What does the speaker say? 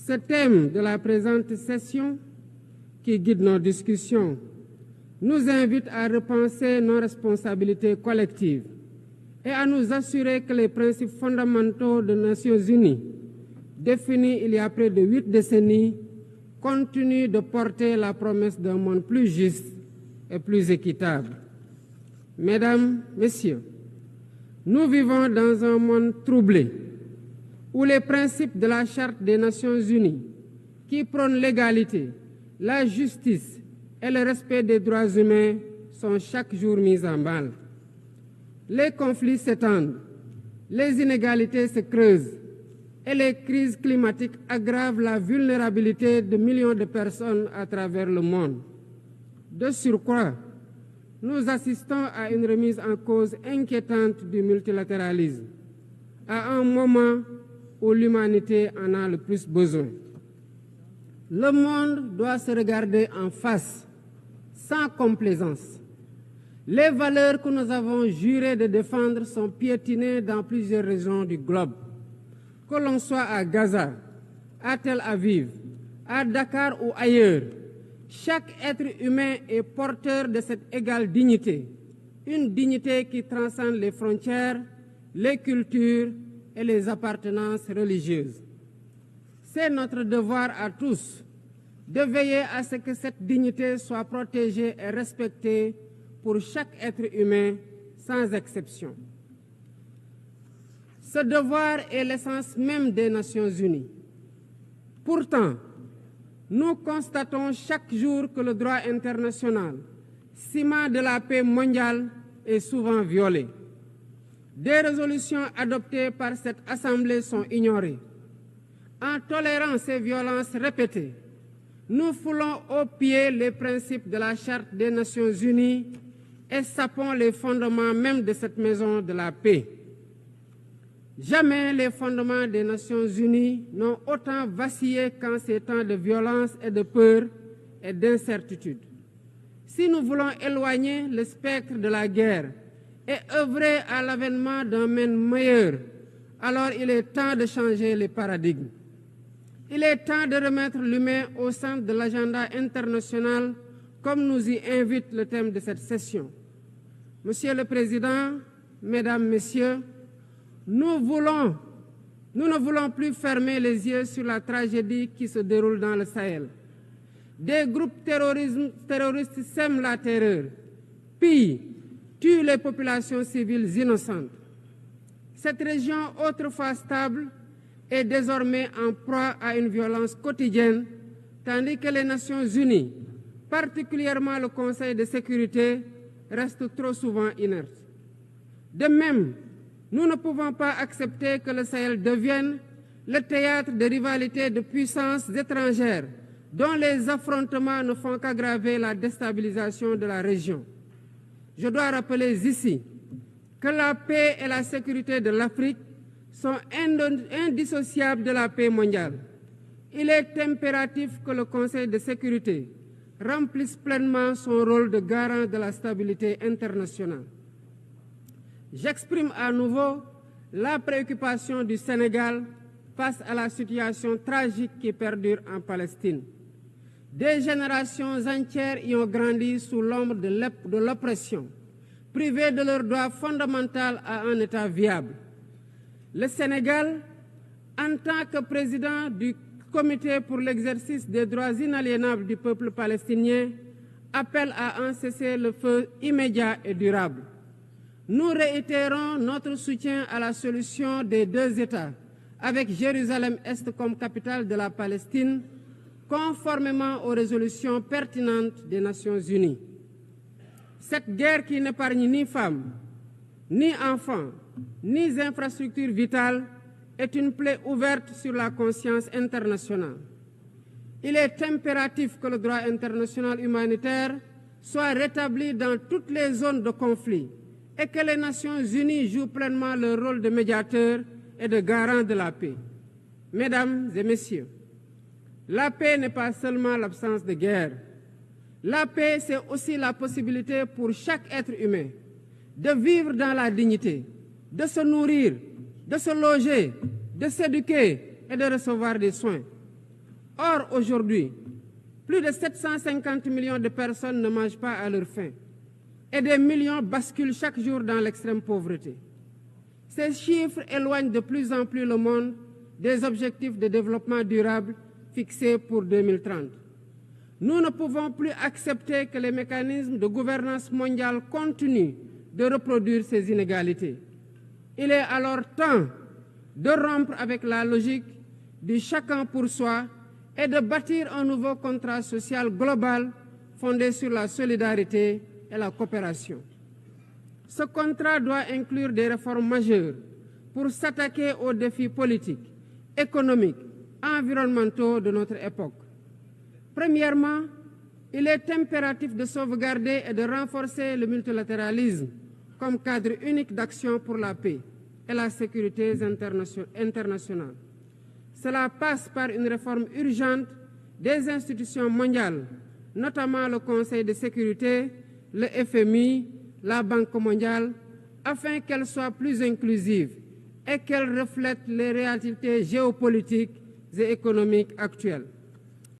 Ce thème de la présente session, qui guide nos discussions, nous invite à repenser nos responsabilités collectives et à nous assurer que les principes fondamentaux des Nations Unies, définis il y a près de 8 décennies, continuent de porter la promesse d'un monde plus juste et plus équitable. Mesdames, Messieurs, nous vivons dans un monde troublé, où les principes de la Charte des Nations Unies, qui prônent l'égalité, la justice et le respect des droits humains, sont chaque jour mis en mal. Les conflits s'étendent, les inégalités se creusent et les crises climatiques aggravent la vulnérabilité de millions de personnes à travers le monde. De surcroît, nous assistons à une remise en cause inquiétante du multilatéralisme, à un moment où l'humanité en a le plus besoin. Le monde doit se regarder en face, sans complaisance. Les valeurs que nous avons juré de défendre sont piétinées dans plusieurs régions du globe. Que l'on soit à Gaza, à Tel Aviv, à Dakar ou ailleurs, chaque être humain est porteur de cette égale dignité, une dignité qui transcende les frontières, les cultures et les appartenances religieuses. C'est notre devoir à tous de veiller à ce que cette dignité soit protégée et respectée pour chaque être humain, sans exception. Ce devoir est l'essence même des Nations Unies. Pourtant, nous constatons chaque jour que le droit international, ciment de la paix mondiale, est souvent violé. Des résolutions adoptées par cette Assemblée sont ignorées. En tolérant ces violences répétées, nous foulons aux pieds les principes de la Charte des Nations Unies et sapons les fondements même de cette maison de la paix. Jamais les fondements des Nations Unies n'ont autant vacillé qu'en ces temps de violence et de peur et d'incertitude. Si nous voulons éloigner le spectre de la guerre et œuvrer à l'avènement d'un monde meilleur, alors il est temps de changer les paradigmes. Il est temps de remettre l'humain au centre de l'agenda international, comme nous y invite le thème de cette session. Monsieur le Président, Mesdames, Messieurs, nous ne voulons plus fermer les yeux sur la tragédie qui se déroule dans le Sahel. Des groupes terroristes sèment la terreur, pillent, tuent les populations civiles innocentes. Cette région, autrefois stable, est désormais en proie à une violence quotidienne, tandis que les Nations Unies, particulièrement le Conseil de sécurité, restent trop souvent inertes. De même, nous ne pouvons pas accepter que le Sahel devienne le théâtre de rivalités de puissances étrangères dont les affrontements ne font qu'aggraver la déstabilisation de la région. Je dois rappeler ici que la paix et la sécurité de l'Afrique sont indissociables de la paix mondiale. Il est impératif que le Conseil de sécurité remplisse pleinement son rôle de garant de la stabilité internationale. J'exprime à nouveau la préoccupation du Sénégal face à la situation tragique qui perdure en Palestine. Des générations entières y ont grandi sous l'ombre de l'oppression, privées de leur droit fondamental à un État viable. Le Sénégal, en tant que président du Comité pour l'exercice des droits inaliénables du peuple palestinien, appelle à un cessez-le-feu immédiat et durable. Nous réitérons notre soutien à la solution des deux États, avec Jérusalem-Est comme capitale de la Palestine, conformément aux résolutions pertinentes des Nations Unies. Cette guerre qui n'épargne ni femmes, ni enfants, ni infrastructures vitales est une plaie ouverte sur la conscience internationale. Il est impératif que le droit international humanitaire soit rétabli dans toutes les zones de conflit et que les Nations Unies jouent pleinement leur rôle de médiateur et de garant de la paix. Mesdames et Messieurs, la paix n'est pas seulement l'absence de guerre. La paix, c'est aussi la possibilité pour chaque être humain de vivre dans la dignité, de se nourrir, de se loger, de s'éduquer et de recevoir des soins. Or, aujourd'hui, plus de 750 millions de personnes ne mangent pas à leur faim et des millions basculent chaque jour dans l'extrême pauvreté. Ces chiffres éloignent de plus en plus le monde des objectifs de développement durable fixés pour 2030. Nous ne pouvons plus accepter que les mécanismes de gouvernance mondiale continuent de reproduire ces inégalités. Il est alors temps de rompre avec la logique du chacun pour soi et de bâtir un nouveau contrat social global fondé sur la solidarité et la coopération. Ce contrat doit inclure des réformes majeures pour s'attaquer aux défis politiques, économiques, environnementaux de notre époque. Premièrement, il est impératif de sauvegarder et de renforcer le multilatéralisme comme cadre unique d'action pour la paix et la sécurité internationale. Cela passe par une réforme urgente des institutions mondiales, notamment le Conseil de sécurité, le FMI, la Banque mondiale, afin qu'elles soient plus inclusives et qu'elles reflètent les réalités géopolitiques et économiques actuelles.